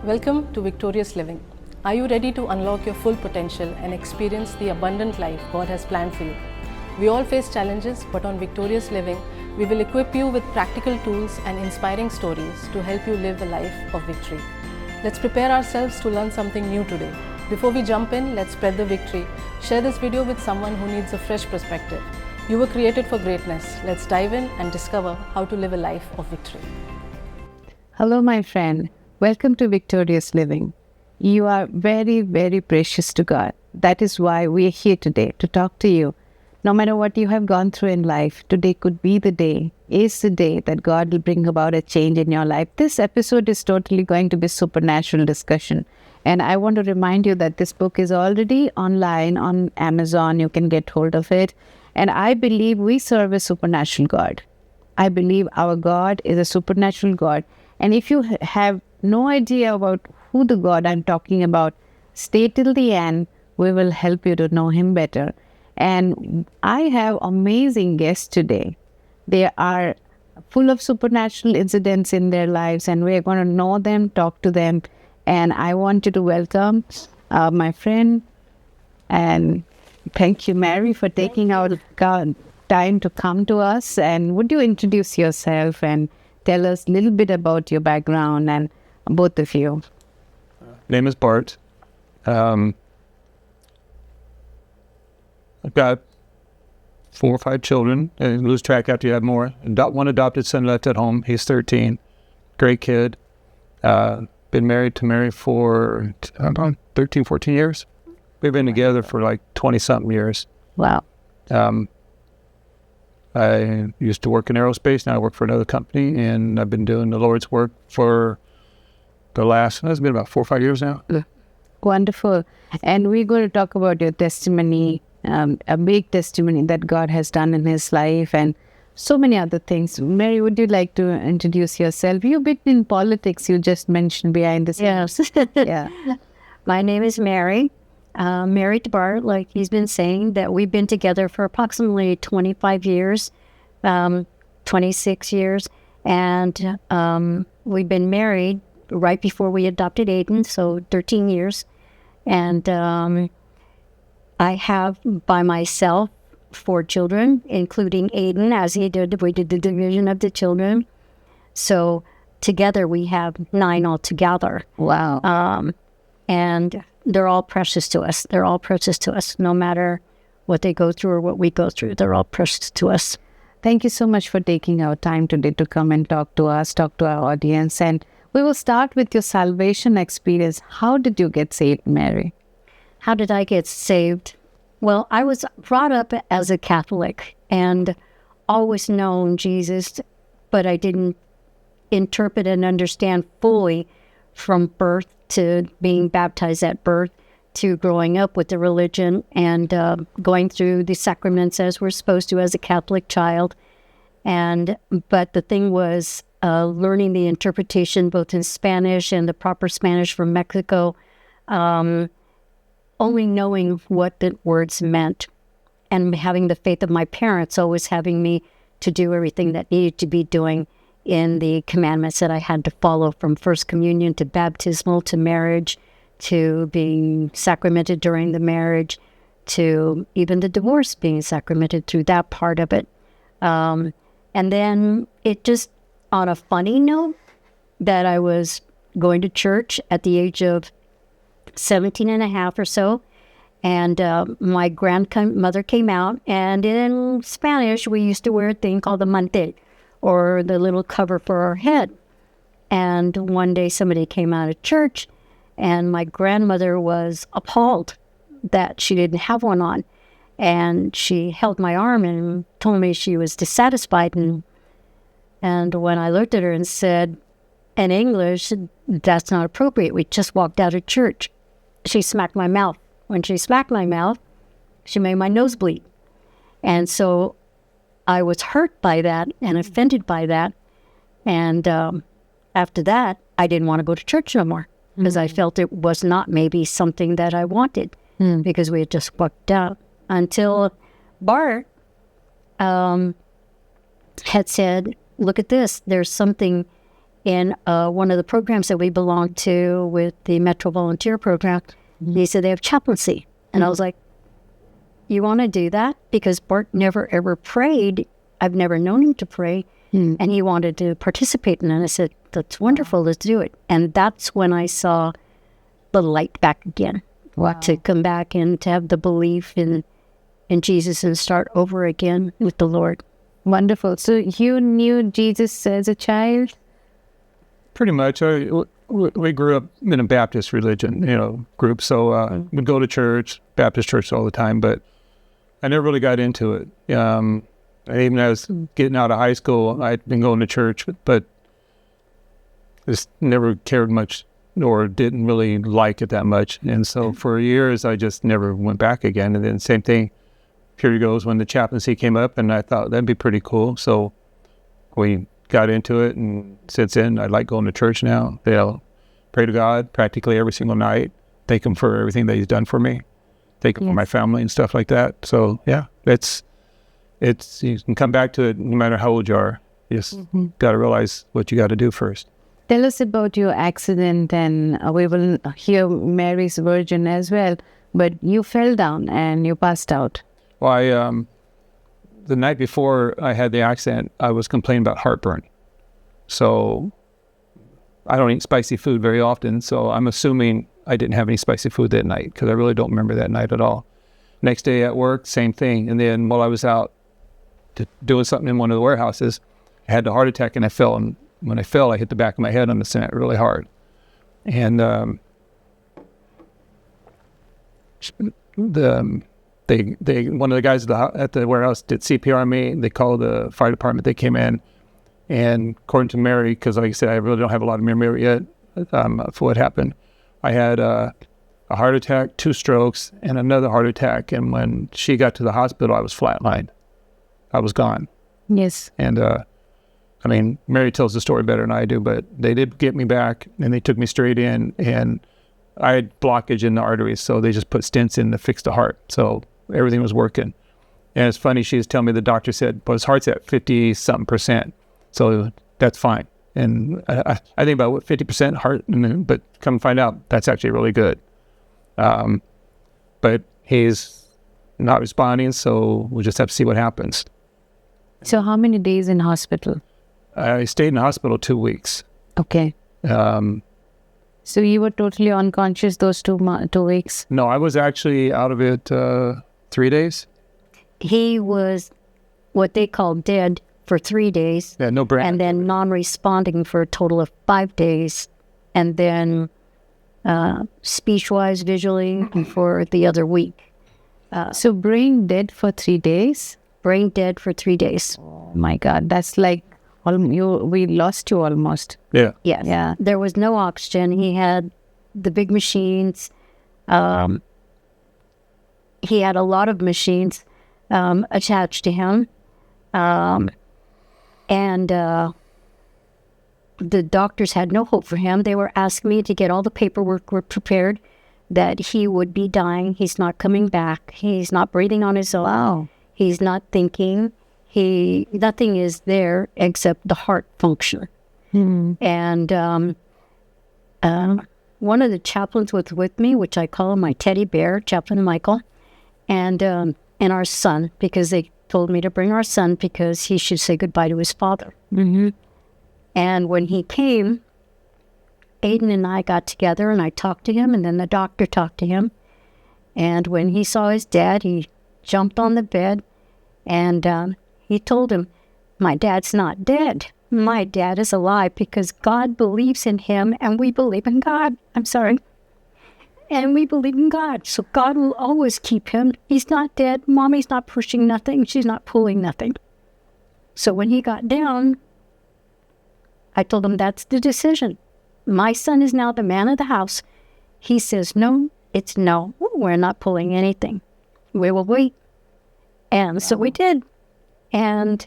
Welcome to Victorious Living. Are you ready to unlock your full potential and experience the abundant life God has planned for you? We all face challenges, but on Victorious Living, we will equip you with practical tools and inspiring stories to help you live a life of victory. Let's prepare ourselves to learn something new today. Before we jump in, let's spread the victory. Share this video with someone who needs a fresh perspective. You were created for greatness. Let's dive in and discover how to live a life of victory. Hello, my friend. Welcome to Victorious Living. You are very, very precious to God. That is why we are here today to talk to you. No matter what you have gone through in life, today could be the day, is the day that God will bring about a change in your life. This episode is totally going to be supernatural discussion. And I want to remind you that this book is already online on Amazon. You can get hold of it. And I believe we serve a supernatural God. I believe our God is a supernatural God. And if you have no idea about who the God I'm talking about, stay till the end. We will help you to know Him better. And I have amazing guests today. They are full of supernatural incidents in their lives, and we're going to know them, talk to them. And I want you to welcome my friend, and thank you, Mary, for taking out time to come to us. And would you introduce yourself and tell us a little bit about your background, and both of you? Name is Bart. I've got 4 or 5 children. I lose track after you have more. One adopted son left at home. He's 13. Great kid. Been married to Mary for about 13, 14 years. We've been together for like 20-something years. Wow. I used to work in aerospace. Now I work for another company, and I've been doing the Lord's work for the last, it's been about 4 or 5 years now. Wonderful. And we're going to talk about your testimony, a big testimony that God has done in His life, and so many other things. Mary, would you like to introduce yourself? You've been in politics, you just mentioned behind the scenes. Yes. Yeah. My name is Mary. Married to Bart, like he's been saying, that we've been together for approximately 25 years, 26 years. And we've been married right before we adopted Aiden, so 13 years. And I have by myself 4 children, including Aiden, as we did the division of the children. So together we have 9 altogether. Wow. And they're all precious to us. They're all precious to us, no matter what they go through or what we go through. They're all precious to us. Thank you so much for taking our time today to come and talk to us, talk to our audience. And we will start with your salvation experience. How did you get saved, Mary? How did I get saved? Well, I was brought up as a Catholic and always known Jesus, but I didn't interpret and understand fully from birth to being baptized at birth to growing up with the religion and going through the sacraments as we're supposed to as a Catholic child. But the thing was learning the interpretation both in Spanish and the proper Spanish from Mexico, only knowing what the words meant, and having the faith of my parents always having me to do everything that needed to be doing in the commandments that I had to follow, from First Communion to baptismal to marriage to being sacramented during the marriage to even the divorce being sacramented through that part of it. And then it just, on a funny note, that I was going to church at the age of 17 and a half or so, and my grandmother came out, and in Spanish we used to wear a thing called the mantel, or the little cover for our head. And one day somebody came out of church, and my grandmother was appalled that she didn't have one on, and she held my arm and told me she was dissatisfied. And when I looked at her and said in English, "That's not appropriate, we just walked out of church," she smacked my mouth. When she smacked my mouth, she made my nose bleed. And so I was hurt by that and offended by that. And after that, I didn't want to go to church no more, because I felt it was not maybe something that I wanted, because we had just walked out. Until Bart had said, "Look at this, there's something in one of the programs that we belong to with the Metro Volunteer Program. He said they have chaplaincy. And I was like, you want to do that? Because Bart never ever prayed. I've never known him to pray. And he wanted to participate in it. And I said, that's wonderful, let's do it. And that's when I saw the light back again. To come back and to have the belief in Jesus and start over again with the Lord. Wonderful. So you knew Jesus as a child? Pretty much. We grew up in a Baptist religion, group. So we'd go to church, Baptist church all the time, but I never really got into it. Even as I was getting out of high school, I'd been going to church, but just never cared much or didn't really like it that much. And so for years, I just never went back again. And then same thing, here goes when the chaplaincy came up, and I thought that'd be pretty cool. So we got into it, and since then, I like going to church now. They'll pray to God practically every single night, thank Him for everything that He's done for me, thank Him for my family and stuff like that. So yeah, it's you can come back to it no matter how old you are. You just got to realize what you got to do first. Tell us about your accident, and we will hear Mary's version as well. But you fell down and you passed out. Well, the night before I had the accident, I was complaining about heartburn. So I don't eat spicy food very often, so I'm assuming I didn't have any spicy food that night, because I really don't remember that night at all. Next day at work, same thing. And then while I was out doing something in one of the warehouses, I had a heart attack and I fell. And when I fell, I hit the back of my head on the cement really hard. And one of the guys at the warehouse did CPR on me. They called the fire department. They came in, and according to Mary, because like I said, I really don't have a lot of memory yet for what happened. I had a heart attack, 2 strokes, and another heart attack. And when she got to the hospital, I was flatlined. I was gone. Yes. And Mary tells the story better than I do, but they did get me back, and they took me straight in, and I had blockage in the arteries, so they just put stents in to fix the heart. So everything was working. And it's funny, she was telling me, the doctor said, well, his heart's at 50-something%, so that's fine. And I think about what, 50% heart, but come find out, that's actually really good. But he's not responding, so we'll just have to see what happens. So how many days in hospital? I stayed in the hospital 2 weeks. Okay. So you were totally unconscious those 2 weeks? No, I was actually out of it 3 days. He was what they call dead for 3 days. Yeah, no brain. And then non-responding for a total of 5 days. And then speech-wise, visually for the other week. So brain dead for 3 days? Brain dead for 3 days. Oh my God, that's like we lost you almost. Yeah. Yes. Yeah. There was no oxygen. He had the big machines. He had a lot of machines attached to him. And the doctors had no hope for him. They were asking me to get all the paperwork prepared that he would be dying. He's not coming back. He's not breathing on his own. Wow. He's not thinking. Nothing is there except the heart function. And one of the chaplains was with me, which I call my teddy bear, Chaplain Michael, and our son, because they told me to bring our son because he should say goodbye to his father. And when he came, Aiden and I got together and I talked to him, and then the doctor talked to him. And when he saw his dad, he jumped on the bed and he told him, my dad's not dead. My dad is alive because God believes in him and we believe in God. I'm sorry. And we believe in God. So God will always keep him. He's not dead. Mommy's not pushing nothing. She's not pulling nothing. So when he got down, I told him that's the decision. My son is now the man of the house. He says, no, it's no. We're not pulling anything. We will wait. And so we did. And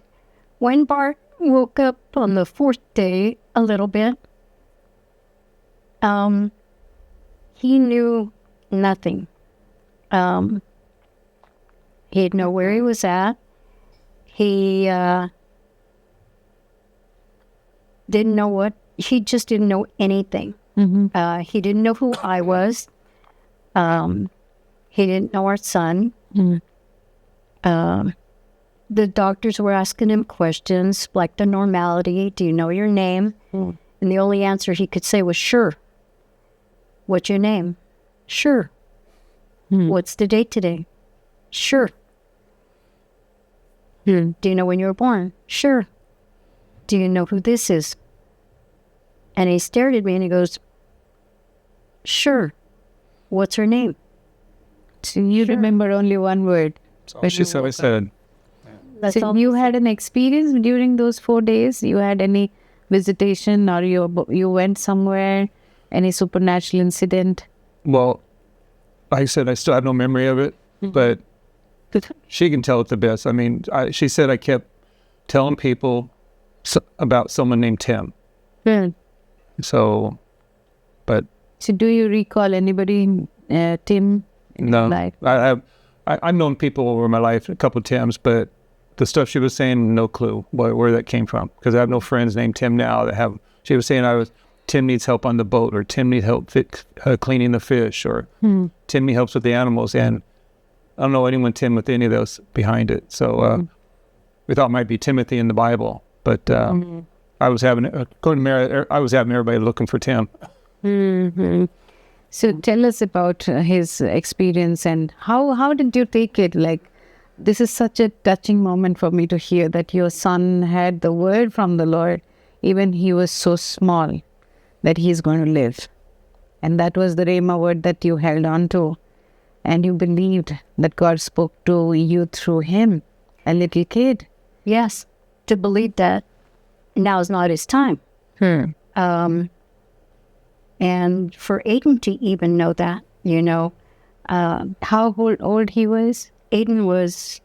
when Bart woke up on the 4th day a little bit, he knew nothing. He didn't know where he was at. He didn't know what he just didn't know anything. He didn't know who I was. He didn't know our son. The doctors were asking him questions like the normality. Do you know your name? And the only answer he could say was, sure. What's your name? Sure. What's the date today? Sure. Do you know when you were born? Sure. Do you know who this is? And he stared at me and he goes, sure. What's her name? So you remember only one word. So she said. That's So all. you had an experience during those 4 days? You had any visitation, or you went somewhere, any supernatural incident? Well, like I said, I still have no memory of it, but she can tell it the best. I mean, she said I kept telling people about someone named Tim. So, but... So do you recall anybody, Tim, in your No, life? I've known people over my life, a couple of Tims, but the stuff she was saying, no clue where that came from. Because I have no friends named Tim now that have. She was saying Tim needs help on the boat, or Tim needs help cleaning the fish, or Tim needs help with the animals, and I don't know anyone Tim with any of those behind it. So we thought it might be Timothy in the Bible, but I was having everybody looking for Tim. So tell us about his experience, and how did you take it? Like, this is such a touching moment for me to hear that your son had the word from the Lord, even he was so small, that he's going to live. And that was the Rhema word that you held on to. And you believed that God spoke to you through him, a little kid. Yes, to believe that now is not his time. And for Aiden to even know that, How old he was? Aiden was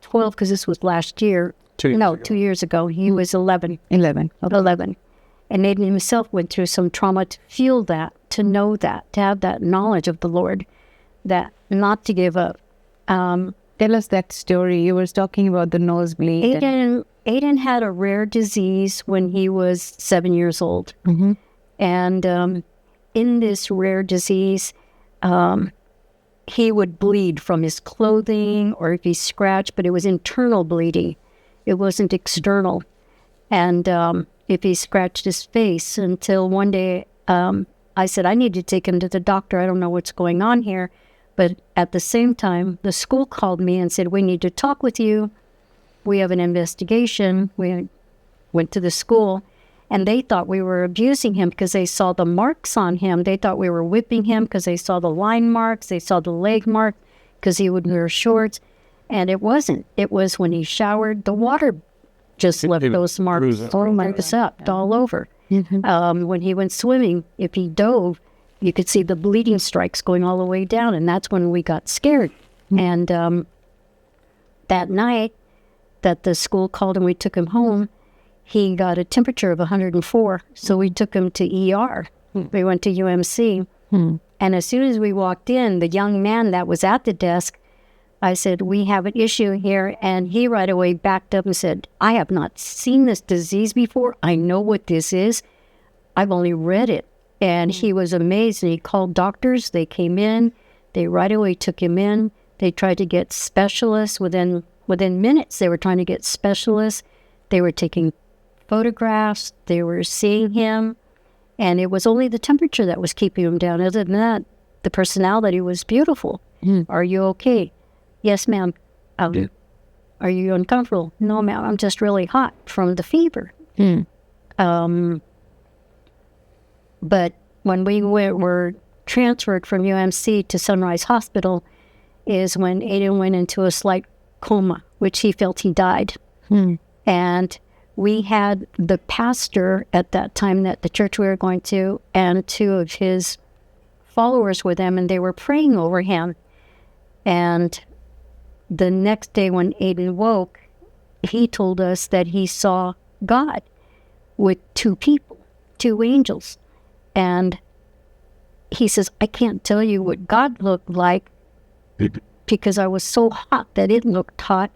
12 because this was last year. 2 years ago. 2 years ago. He was 11. 11. Okay. 11. And Aiden himself went through some trauma to feel that, to know that, to have that knowledge of the Lord, that not to give up. Tell us that story. You were talking about the nosebleed. Aiden had a rare disease when he was 7 years old. And in this rare disease, he would bleed from his clothing or if he scratched, but it was internal bleeding. It wasn't external. And if he scratched his face, until one day I said, I need to take him to the doctor. I don't know what's going on here. But at the same time, the school called me and said, we need to talk with you. We have an investigation. We went to the school, and they thought we were abusing him because they saw the marks on him. They thought we were whipping him because they saw the line marks. They saw the leg mark because he would wear shorts. And it wasn't. It was when he showered, the water just left those marks all over. When he went swimming, if he dove, you could see the bleeding strikes going all the way down. And that's when we got scared. And that night that the school called and we took him home, he got a temperature of 104. So we took him to ER. We went to UMC. And as soon as we walked in, the young man that was at the desk, I said, we have an issue here. And he right away backed up and said, I have not seen this disease before. I know what this is. I've only read it. And he was amazed. And he called doctors. They came in. They right away took him in. They tried to get specialists. Within minutes, they were trying to get specialists. They were taking photographs. They were seeing him. And it was only the temperature that was keeping him down. Other than that, the personality was beautiful. Are you okay? Yes, ma'am. Are you uncomfortable? No, ma'am. I'm just really hot from the fever. But when we were transferred from UMC to Sunrise Hospital is when Aiden went into a slight coma, which he felt he died. And we had the pastor at that time that the church we were going to and two of his followers with him, and they were praying over him. And the next day when Aiden woke, he told us that he saw God with two people, two angels. And he says, I can't tell you what God looked like because I was so hot that it looked hot.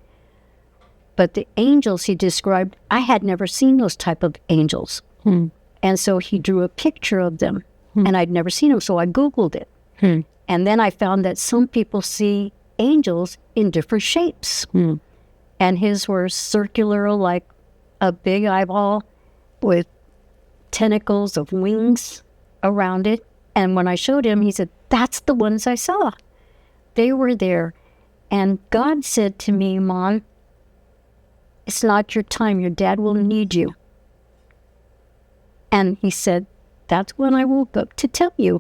But the angels he described, I had never seen those type of angels. And so he drew a picture of them, and I'd never seen them, so I Googled it. And then I found that some people see angels in different shapes. And his were circular, like a big eyeball with tentacles of wings around it. And when I showed him, he said, that's the ones I saw. They were there. And God said to me, Mom, it's not your time. Your dad will need you. And he said, that's when I woke up to tell you.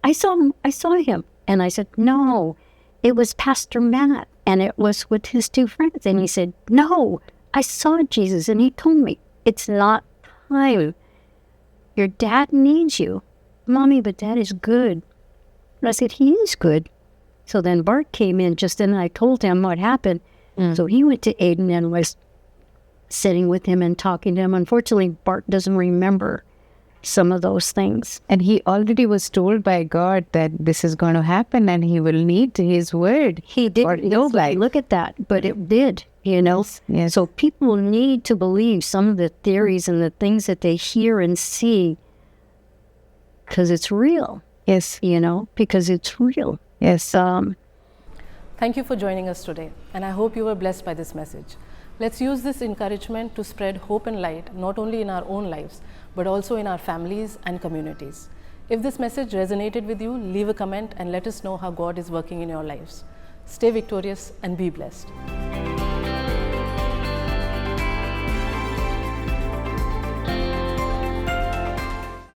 I saw him. And I said, no, it was Pastor Matt. And it was with his two friends. And he said, no, I saw Jesus. And he told me, it's not time. Your dad needs you. Mommy, but Dad is good. And I said, he is good. So then Bart came in just then, and I told him what happened. So he went to Aiden and was sitting with him and talking to him. Unfortunately, Bart doesn't remember some of those things. And he already was told by God that this is going to happen and he will need his word. He did. For his life. Look at that. But it did, you know. Yes. So people need to believe some of the theories and the things that they hear and see because it's real. Yes. You know, because it's real. Yes. Thank you for joining us today, and I hope you were blessed by this message. Let's use this encouragement to spread hope and light, not only in our own lives, but also in our families and communities. If this message resonated with you, leave a comment and let us know how God is working in your lives. Stay victorious and be blessed.